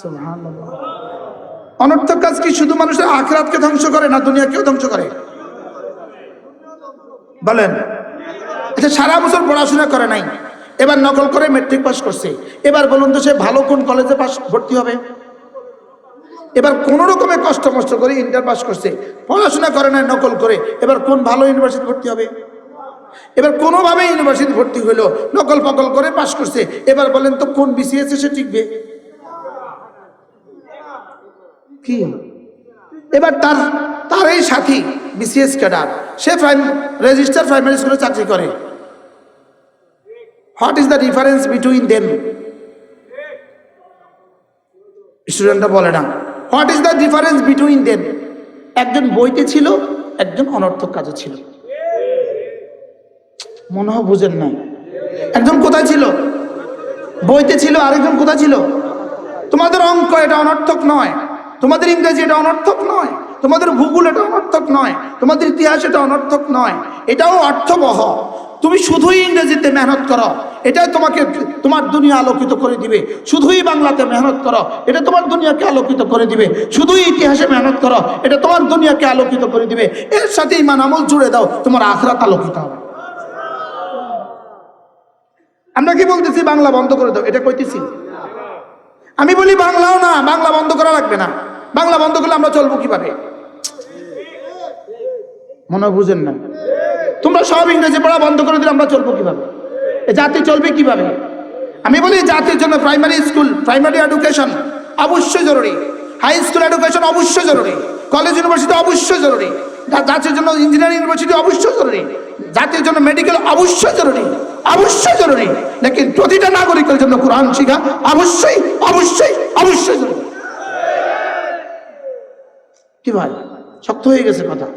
সুবহানাল্লাহ। অনর্থক কাজ কি শুধু মানুষের আখিরাতকে ধ্বংস করে না দুনিয়াকেও ধ্বংস করে? বলেন। আচ্ছা, সারা বছর পড়াশোনা করে নাই, এবার নকল করে ম্যাট্রিক পাস করছে, এবার বলুন তো সে ভালো কোন কলেজে ভর্তি হবে? এবার কোন রকমে কষ্ট করে ইন্টার পাস করছে, পড়াশোনা করে নাই, নকল করে, এবার কোন ভালো ইউনিভার্সিটি ভর্তি হবে? এবার কোনোভাবে ইউনিভার্সিটি ভর্তি হইলো, নকল পকল করে পাস করছে, এবার বলেন তো কোন বিসিএস সে টিকবে? কি এবার তার এই সাথী বিসিএস ক্যাডার, সে রেজিস্টার প্রাইমারি স্কুলে চাকরি করে। What is the difference between them? স্টুডেন্টরা বলে না what is the difference between them. একজন বইতে ছিল, একজন অনর্থক কাজে ছিল। মনে হয় বুঝেন নাই। একজন কোথায় ছিল? বইতে ছিল, আরেকজন কোথায় ছিল? তোমাদের অঙ্ক এটা অনর্থক নয়, তোমাদের ইংরেজি এটা অনর্থক নয়, তোমাদের ভূগোল এটা অনর্থক নয়, তোমাদের ইতিহাস এটা অনর্থক নয়, এটাও অর্থবহ। তুমি শুধুই ইংরেজিতে মেহনত করো, এটাই তোমাকে তোমার দুনিয়া আলোকিত করে দিবে। শুধুই বাংলাতে মেহনত করো, এটা তোমার দুনিয়াকে আলোকিত করে দিবে। শুধুই ইতিহাসে মেহনত করো, এটা তোমার দুনিয়াকে আলোকিত করে দিবে। এর সাথে ঈমান আমল জুড়ে দাও, তোমার আখিরাত আলোকিত হবে। আমরা কি বলতেছি বাংলা বন্ধ করে দাও? এটা কইতেছি? আমি বলি বাংলাও না, বাংলা বন্ধ করা লাগবে না। বাংলা বন্ধ করলে আমরা চলবো কিভাবে? মনে বুঝেন না? তোমরা সব ইংরেজি পড়া বন্ধ করে দিলে আমরা চলবো কিভাবে? জাতি চলবে কিভাবে? আমি বলি জাতির জন্য প্রাইমারি স্কুল, প্রাইমারি এডুকেশন অবশ্যই জরুরি, হাই স্কুল এডুকেশন অবশ্যই জরুরি, কলেজ ইউনিভার্সিটি অবশ্যই জরুরি, জাতির জন্য ইঞ্জিনিয়ারিং ইউনিভার্সিটি অবশ্যই জরুরি, জাতির জন্য মেডিকেল অবশ্যই জরুরি, অবশ্যই জরুরি। লেকিন প্রতিটা নাগরিকের জন্য কোরআন শিক্ষা অবশ্যই অবশ্যই অবশ্যই জরুরি। কি ভাই, শক্ত হয়ে গেছে কথা?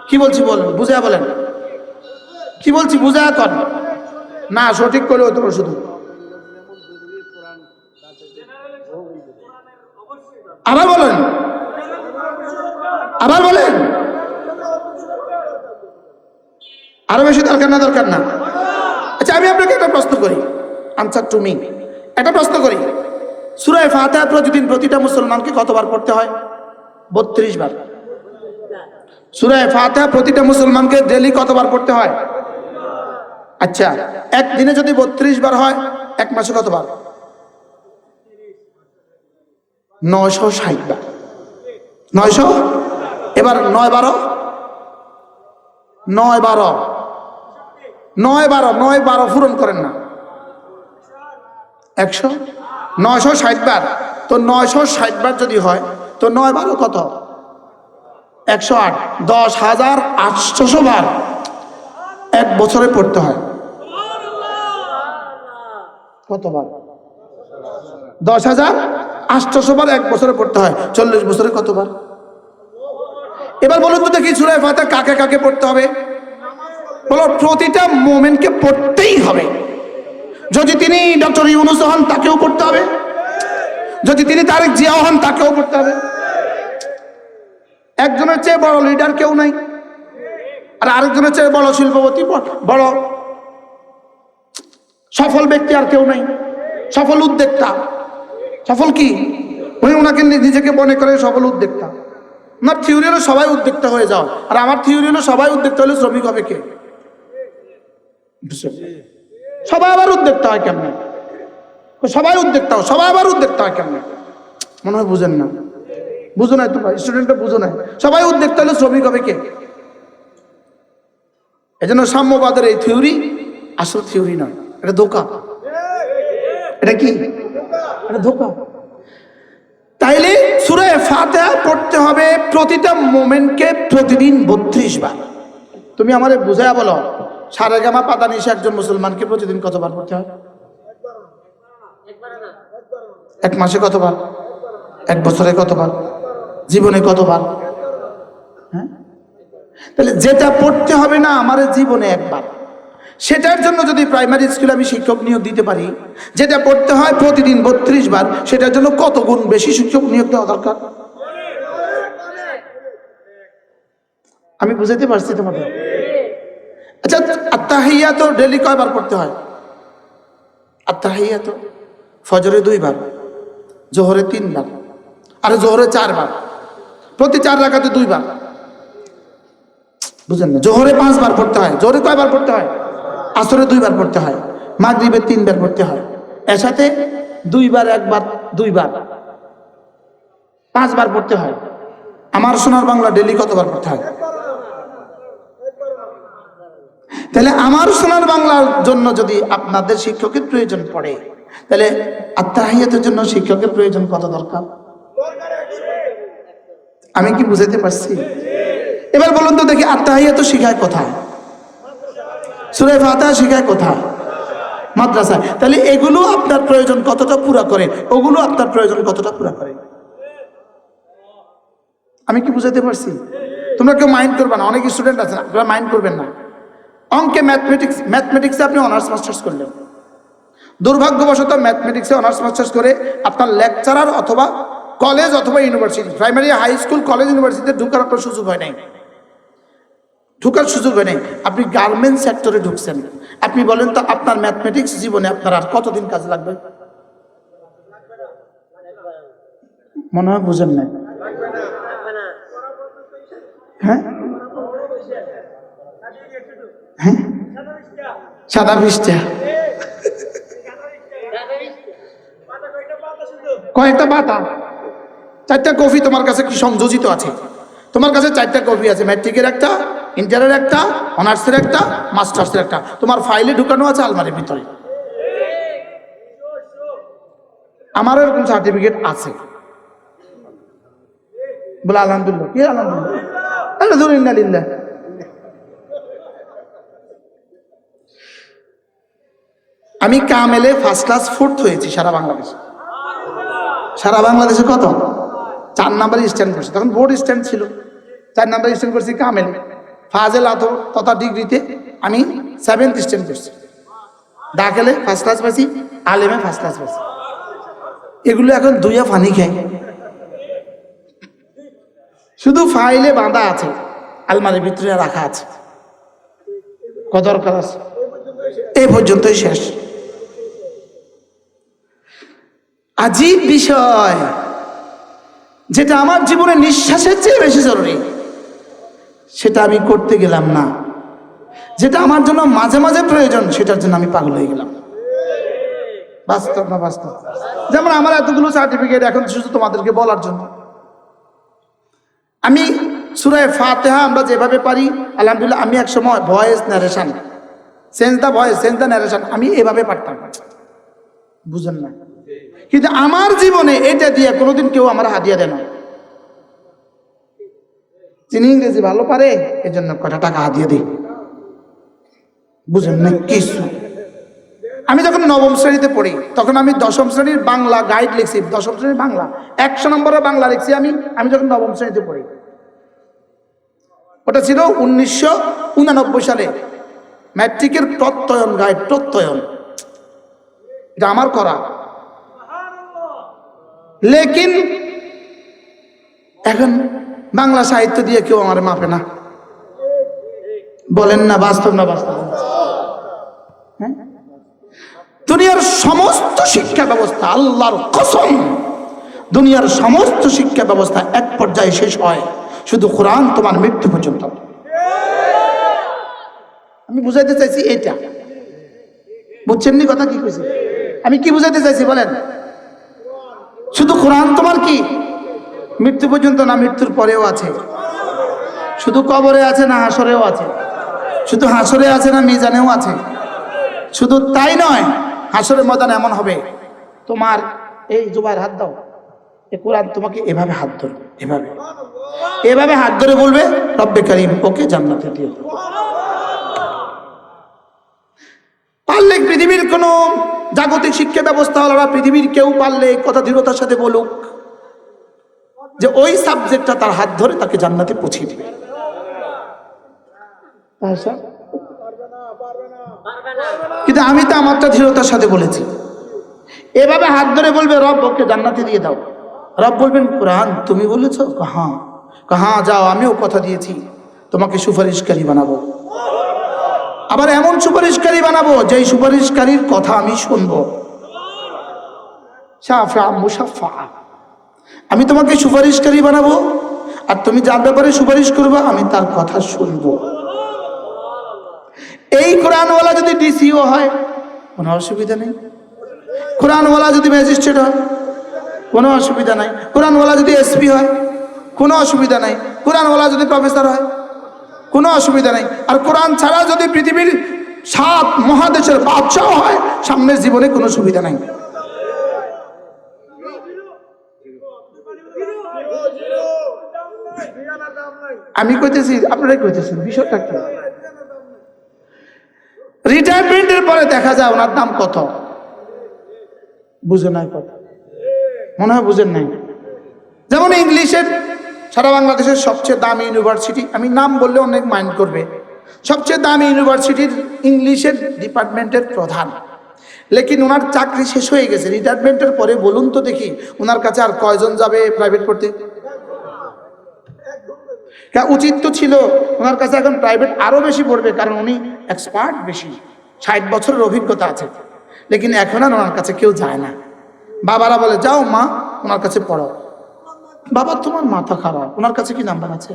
কি বলছি বলেন, বুঝা বলেন। কি বলছি বুঝা কর না, সঠিক করে হতো শুধু। আবার বলেন, আবার বলেন। আরো বেশি দরকার না? দরকার না? আচ্ছা, আমি আপনাকে একটা প্রশ্ন করি, আনসার টু মি। একটা প্রশ্ন করি, সূরা ফাতিহা প্রতিদিন প্রতিটা মুসলমানকে কতবার পড়তে হয়? 32 বার। সূরা ফাতিহা প্রতিটা মুসলমানকে ডেইলি কতবার পড়তে হয়? আচ্ছা, একদিনে যদি 32 বার হয়, এক মাসে কতবার? 960 বার। 900। এবার 9 12 9 12 9 12 9 12 পূরণ করেন না। 100 960 বার। তো 960 বার যদি হয় তো 9 12 কত? 108। 10,800 বার এক বছরে পড়তে হয়। কতবার? 10,800 বার এক বছরে পড়তে হয়। 40 বছরে কতবার? এবার বলুন তো দেখি, সূরা ফাতিহা কাকে কাকে পড়তে হবে? বলো, প্রতিটা মুমিনকে পড়তেই হবে। যদি তিনি ডক্টর ইউনূস হন তাকেও পড়তে হবে, যদি তিনি তারেক জিয়াও হন তাকেও পড়তে হবে। একজনের চেয়ে বড় লিডার কেউ নাই, আর আরেকজনের চেয়ে বড় শিল্পপতি, বড় সফল ব্যক্তি আর কেউ নাই। সফল উদ্যোক্তা, সফল কি উনি ওনাকে নিজেকে মনে করে সফল উদ্যোক্তা। আমার থিওরি হলো সবাই উদ্যোক্তা হয়ে যাও, আর আমার থিওরি হলো সবাই উদ্যোক্তা হলে শ্রমিক হবে কে? সবাই আবার উদ্যোক্তা হয় কেমনে? সবাই উদ্যোক্তা, সবাই আবার উদ্যোক্তা হয় কেমনে? মনে হয় বুঝেন না, বুঝো নাই তোমরা স্টুডেন্টরা, বুঝো নাই। সবাই উদ্যোক্তা হলে শ্রমিক হবে কে? এজন্য সাম্যবাদের এই থিওরি আসল থিওরি নয়, এটা ধোঁকা। এটা কি? এটা ধোঁকা। তাইলে সূরা ফাতিহা পড়তে হবে প্রতিটা মোমেন্টকে প্রতিদিন 32 বার। তুমি আমারে বুঝায়া বলো, সারেগামা পাদানিসা একজন মুসলমানকে প্রতিদিন কতবার পড়তে হয়? এক মাসে কতবার? এক বছরে কতবার? জীবনে কতবার? হ্যাঁ, তাহলে যেটা পড়তে হবে না আমার জীবনে একবার, সেটার জন্য যদি প্রাইমারি স্কুলে আমি শিক্ষক নিয়োগ দিতে পারি, যেটা পড়তে হয় প্রতিদিন 32 বার, সেটার জন্য কত গুণ বেশি শিক্ষক নিয়োগ দেওয়া দরকার? আমি বুঝাতে পারছি তোমাদের? আচ্ছা, আত্তাহিয়াত ডেইলি কয়বার পড়তে হয়? আত্তাহিয়াত ফজরে 2 বার, জোহরে 3 বার, আর জোহরে 4 বার, প্রতি 4 রাকাতে 2 বার। বুঝেন না? জোহরে 5 বার পড়তে হয়। জোহরে কয়বার পড়তে হয়? আসরে 2 বার পড়তে হয়, মাগরিবে 3 বার পড়তে হয়, এর সাথে 2 বার, 1 বার, 2 বার, 5 বার পড়তে হয়। আমার সোনার বাংলা ডেইলি কতবার পড়তে হয়? তাহলে আমার সোনার বাংলার জন্য যদি আপনাদের শিক্ষকের প্রয়োজন পড়ে, তাহলে আত্তাহিয়াতের জন্য শিক্ষকের প্রয়োজন কত দরকার? আমি কি বুঝাতে পারছি? এবার বলুন তো দেখি, আত্তাহিয়াত শিখায় কোথায়? সূরা ফাতিহা শিখায় কোথায়? মাদ্রাসায়। তাহলে এগুলো আপনার প্রয়োজন কতটা পুরা করে, ওগুলো আপনার প্রয়োজন কতটা পুরা করে? আমি কি বুঝাতে পারছি? তোমরা কেউ মাইন্ড করবে না, অনেক স্টুডেন্ট আছে, আপনারা মাইন্ড করবেন না। অঙ্কে ম্যাথমেটিক্সে আপনি অনার্স মাস্টার্স করলেন, দুর্ভাগ্যবশত ম্যাথমেটিক্সে অনার্স মাস্টার্স করে আপনার লেকচারার অথবা কলেজ অথবা university, primary, high school, college, ইউনিভার্সিটিতে ঢুকার আপনার সুযোগ হয় নাই, ঢুকার সুযোগ হয় নাই। আপনি গার্মেন্টস সেক্টরে ঢুকছেন। আপনি বলেন তো, আপনার ম্যাথমেটিক্স জীবনে আপনার আর কতদিন কাজে লাগবে? মনে হয় বুঝেন না। হ্যাঁ হ্যাঁ, সাদা পৃষ্ঠা, কয়েকটা পাতা, 4টা কপি তোমার কাছে কি সংযোজিত আছে? তোমার কাছে 4টা কপি আছে, ম্যাট্রিকের একটা, ইন্টারের একটা, অনার্সের একটা, মাস্টার্সের একটা, তোমার ফাইলে ঢুকানো আছে আলমারির ভিতরে। আমারও এরকম সার্টিফিকেট আছে। বলে আলহামদুলিল্লাহ। কি আলহামদুলিল্লাহ? আলহামদুলিল্লাহ। আমি কামেলে ফার্স্ট ক্লাস 4th হয়েছি সারা বাংলাদেশে। সারা বাংলাদেশে কত? 4 নাম্বার স্ট্যান্ড করছি, তখন বোর্ড স্ট্যান্ড ছিল, 4 নাম্বার স্ট্যান্ড করছি কামেলে। ফাজেল আতর তথা ডিগ্রিতে আমি 7th স্ট্যান্ড করছি। দাখেলে ফার্স্ট ক্লাস পাইছি, আলেমে ফার্স্ট ক্লাস পাইছি। এগুলো এখন দুইয়া ফানি খায়, শুধু ফাইলে বাঁধা আছে, আলমারির ভিতরে রাখা আছে। কত দরকার আছে? এই পর্যন্তই শেষ। আজীব বিষয়, যেটা আমার জীবনে নিঃশ্বাসের চেয়ে বেশি জরুরি, সেটা আমি করতে গেলাম না। যেটা আমার জন্য মাঝে মাঝে প্রয়োজন, সেটার জন্য আমি পাগল হয়ে গেলাম। বাস্তব না বাস্তব? যেমন আমার এতগুলো সার্টিফিকেট এখন শুধু তোমাদেরকে বলার জন্য। আমি সূরা ফাতিহা আমরা যেভাবে পারি, আলহামদুলিল্লাহ, আমি এক সময় voice narration, change the voice, change the narration, আমি এভাবে পারতাম, বুঝেন না? কিন্তু আমার জীবনে এটা দিয়ে কোনোদিন কেউ আমার হাদিয়া দেয় না। তিনি ইংরেজি ভালো পারে, এজন্য কটা টাকা হাদিয়া দিই, বুঝেন না কিছু। আমি যখন 9ম শ্রেণীতে পড়ি, তখন আমি 10ম শ্রেণীর বাংলা গাইড লিখছি, 10ম শ্রেণীর বাংলা 100 নম্বরের বাংলা লিখছি আমি যখন 9ম শ্রেণীতে পড়ি। ওটা ছিল 1989 সালে ম্যাট্রিকের প্রত্যয়ন গাইড, প্রত্যয়ন, এটা আমার করা। লেকিন এখন বাংলা সাহিত্য দিয়ে কেউ আমার মাপে না। বলেন না বাস্তব না বাস্তব? হ্যাঁ, দুনিয়ার সমস্ত শিক্ষা ব্যবস্থা, আল্লাহর কসম, দুনিয়ার সমস্ত শিক্ষা ব্যবস্থা এক পর্যায়ে শেষ হয় শুধু কোরআন তোমার মৃত্যু পর্যন্ত। আমি বুঝাইতে চাইছি এটা, বুঝছেন নি কথা কি কইছি? আমি কি বুঝাইতে চাইছি বলেন? শুধু কোরআন তোমার কি মৃত্যু পর্যন্ত না, মৃত্যুর পরেও আছে? শুধু কবরে আছে না হাসরেও আছে? শুধু হাসরে আছে না মিজানেও আছে? শুধু তাই নয়, হাসরের ময়দান এমন হবে তোমার এই জুবাইর হাত দাও, এই কোরআন তোমাকে এভাবে হাত ধরবে, এভাবে এভাবে হাত ধরে বলবে রব্বে কারীম ওকে জান্নাতে দিও। পারলে পৃথিবীর কোন জাগতিক শিক্ষা ব্যবস্থা হলো, পৃথিবীর কেউ পারলে কথা দৃঢ়তার সাথে বলুক যে ওই সাবজেক্টটা তার হাত ধরে তাকে জান্নাতে পৌঁছে দিবে। কিন্তু আমি তো আমারটা দৃঢ়তার সাথে বলেছি, এভাবে হাত ধরে বলবে রব ওকে জান্নাতে দিয়ে দাও। রব বলবেন কোরআন তুমি বলেছ? হ্যাঁ। হ্যাঁ যাও, আমিও কথা দিয়েছি তোমাকে সুপারিশকারী বানাবো। আবার এমন সুপারিশকারী বানাবো যেই সুপারিশকারীর কথা আমি শুনবো। শাফা মুশাফা, আমি তোমাকে সুপারিশকারী বানাবো, আর তুমি যার ব্যাপারে সুপারিশ করবে আমি তার কথা শুনবো। এই কোরআনওয়ালা যদি ডিসিও হয় কোনো অসুবিধা নেই, কোরআনওয়ালা যদি ম্যাজিস্ট্রেট হয় কোনো অসুবিধা নাই, কোরআনওয়ালা যদি এসপি হয় কোনো অসুবিধা নাই, কোরআনওয়ালা যদি প্রফেসর হয় কোনো অসুবিধা নাই, আর কোরআন ছাড়া যদি পৃথিবীর 7 মহাদেশের বাদশাহ হয় সামনের জীবনে কোনো সুবিধা নাই। আমি কইতেছি আপনারাই কইতেছেন, বিষয়টা কি? রিটায়ারমেন্টের পরে দেখা যায় ওনার দাম কত, বুঝে নাই কথা, মনে হয় বুঝেন নাই। যেমন ইংলিশের সারা বাংলাদেশের সবচেয়ে দামি ইউনিভার্সিটি, আমি নাম বললে অনেক মাইন্ড করবে, সবচেয়ে দামি ইউনিভার্সিটির ইংলিশের ডিপার্টমেন্টের প্রধান, লেকিন ওনার চাকরি শেষ হয়ে গেছে। রিটায়ারমেন্টের পরে বলুন তো দেখি ওনার কাছে আর কয়জন যাবে প্রাইভেট পড়তে? উচিত তো ছিল ওনার কাছে এখন প্রাইভেট আরো বেশি পড়বে, কারণ উনি এক্সপার্ট বেশি, 60 বছরের অভিজ্ঞতা আছে। লেকিন এখন আর ওনার কাছে কেউ যায় না। বাবারা বলে যাও মা ওনার কাছে পড়ো। বাবা তোমার মাথা খারাপ, ওনার কাছে কি নাম্বার আছে?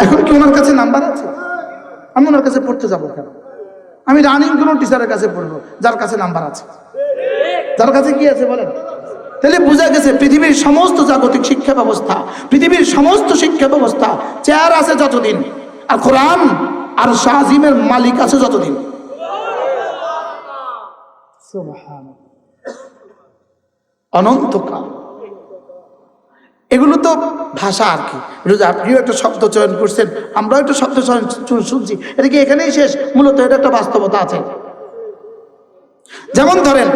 এখন কি ওনার কাছে নাম্বার আছে? আমি ওনার কাছে পড়তে যাবো কেন? আমি রানিং কোনো টিচারের কাছে পড়বো যার কাছে নাম্বার আছে, যার কাছে কি আছে বলেন? তাহলে বোঝা গেছে পৃথিবীর সমস্ত জাগতিক শিক্ষা ব্যবস্থা, পৃথিবীর সমস্ত শিক্ষা ব্যবস্থা চেয়ার আছে যতদিন, আর কোরআন আর শাহজিমের মালিক আছে যতদিন। অনন্তকাল। এগুলো তো ভাষা আর কি, আপনিও একটা শব্দ চয়ন করছেন, আমরাও একটা শব্দ চয়ন শুনছি, এটা কি এখানেই শেষ? মূলত এটা একটা বাস্তবতা আছে। যেমন ধরেন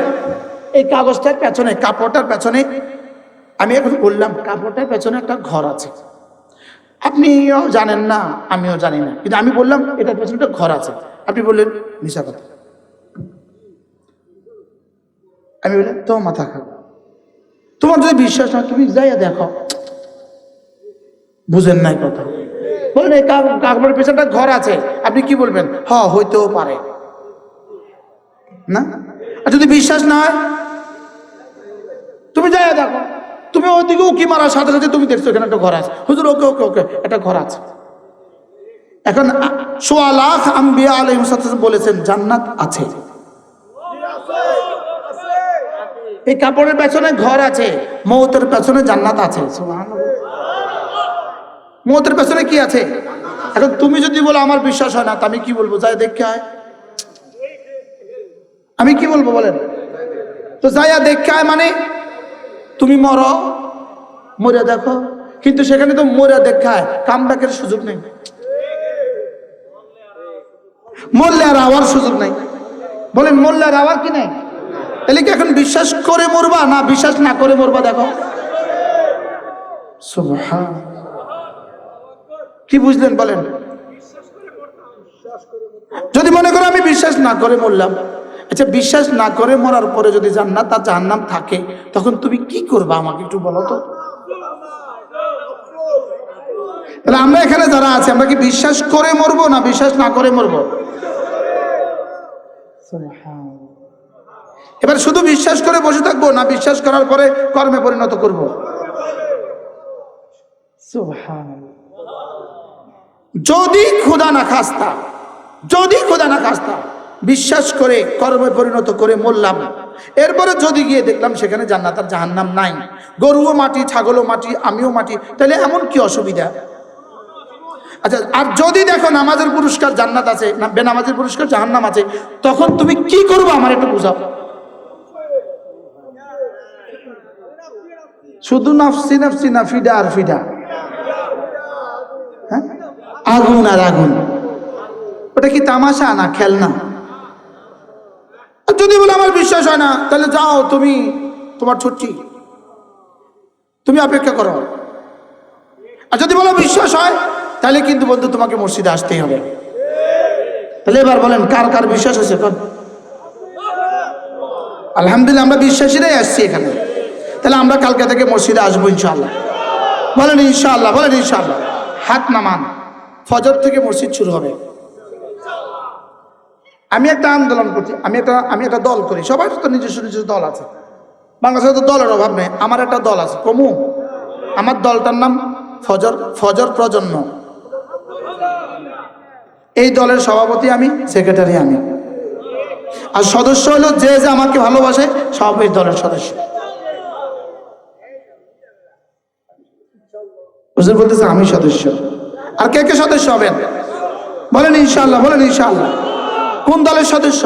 এই কাগজটার পেছনে, কাপড়টার পেছনে, আমি এখন বললাম কাপড়টার পেছনে একটা ঘর আছে, আপনিও জানেন না আমিও জানি না, কিন্তু আমি বললাম এটার পেছনে একটা ঘর আছে, আপনি বললেন মিশা কথা। আমি বললাম তোমার মাথা খারাপ, তোমার যদি বিশ্বাস না তুমি যাইয়া দেখো। বুঝেন নাই কথা? বলেন এই কাপড়ের পেছনে একটা ঘর আছে, আপনি কি বলবেন? হ্যাঁ হইতেও পারে না। আর যদি বিশ্বাস না হয় তুমি যাইয়া দেখো, তুমি ওইদিকে উকি মারার সাথে সাথে তুমি দেখছো এখানে একটা ঘর আছে। হুজুর ওকে ওকে ওকে একটা ঘর আছে। এখন ১৬ লাখ আম্বিয়া আলাইহিস সালাম বলেছেন জান্নাত আছে। এই কাপড়ের পেছনে ঘর আছে, মৌতের পেছনে জান্নাত আছে। মৌতের পেছনে কি আছে? এখন তুমি যদি বলো আমার বিশ্বাস হয় না, তা আমি কি বলবো? যাই দেখে আয়। আমি কি বলবো বলেন? তো যাইয়া দেখে আয় মানে তুমি মরো, মরে দেখো, কিন্তু সেখানে তো মরে দেখায় কামব্যাকের সুযোগ নেই, মরলে আর আওয়ার সুযোগ নেই। বলেন মরলে আর আওয়ার কি নেই? তাহলে কি এখন বিশ্বাস করে মরবা না বিশ্বাস না করে মরবা? দেখো সুবহান, কি বুঝলেন বলেন? যদি মনে করো আমি বিশ্বাস না করে মরলাম, আচ্ছা, বিশ্বাস না করে মরার পরে যদি জান্নাত আর জাহান্নাম থাকে, তখন তুমি কি করবা আমাকে একটু বলো তো। তাহলে আমরা এখানে যারা আছি, আমরা কি বিশ্বাস করে মরবো না বিশ্বাস না করে মরবো? এবার শুধু বিশ্বাস করে বসে থাকবো না বিশ্বাস করার পরে কর্মে পরিণত করবো? যদি খোদা না খাস্তা, যদি খোদা না খাস্তা বিশ্বাস করে কর্মে পরিণত করে মরলাম, এরপরে যদি গিয়ে দেখলাম সেখানে জান্নাত আর জাহান্নাম নাই, গরুও মাটি, ছাগলও মাটি, আমিও মাটি, তাহলে এমন কি অসুবিধা? আচ্ছা, আর যদি দেখো নামাজের পুরস্কার জান্নাত আছে, না বেনামাজের পুরস্কার জাহান্নাম আছে, তখন তুমি কি করবো আমার একটু বুঝাও। শুধু নাফসি নাফসি না, ফিডা আর ফিডা, হ্যাঁ, আগুন আর আগুন, ওটা কি তামাশা না খেলনা? যদি বলে আমার বিশ্বাস হয় না, তাহলে যাও তুমি, তোমার ছুটি, তুমি অপেক্ষা করো। আর যদি বলো বিশ্বাস হয়, তাহলে কিন্তু বন্ধু তোমাকে মসজিদে আসতেই হবে। তাহলে এবার বলেন কার কার বিশ্বাস আছে? আলহামদুলিল্লাহ, আমরা বিশ্বাসীরাই আসছি এখানে। তাহলে আমরা কালকে থেকে মসজিদে আসবো ইনশাআল্লাহ। বলেন ইনশাআল্লাহ, বলেন ইনশাআল্লাহ। হাত নামান, ফজর থেকে মসজিদ শুরু হবে। আমি একটা আন্দোলন করছি, আমি একটা দল করি, সবাই তো নিজস্ব নিজস্ব দল আছে। বাংলাদেশে তো দলের অভাব নেই, আমার একটা দল আছে কমু। আমার দলটার নাম ফজর প্রজন্ম। এই দলের সভাপতি আমি, সেক্রেটারি আমি, আর সদস্য হলো যে যে আমাকে ভালোবাসে সব এই দলের সদস্য। হুজুর বলতেছে আমি সদস্য। আর কে কে সদস্য হবেন? বলেন ইনশাআল্লাহ, বলেন ইনশাআল্লাহ। কোন দলের সদস্য?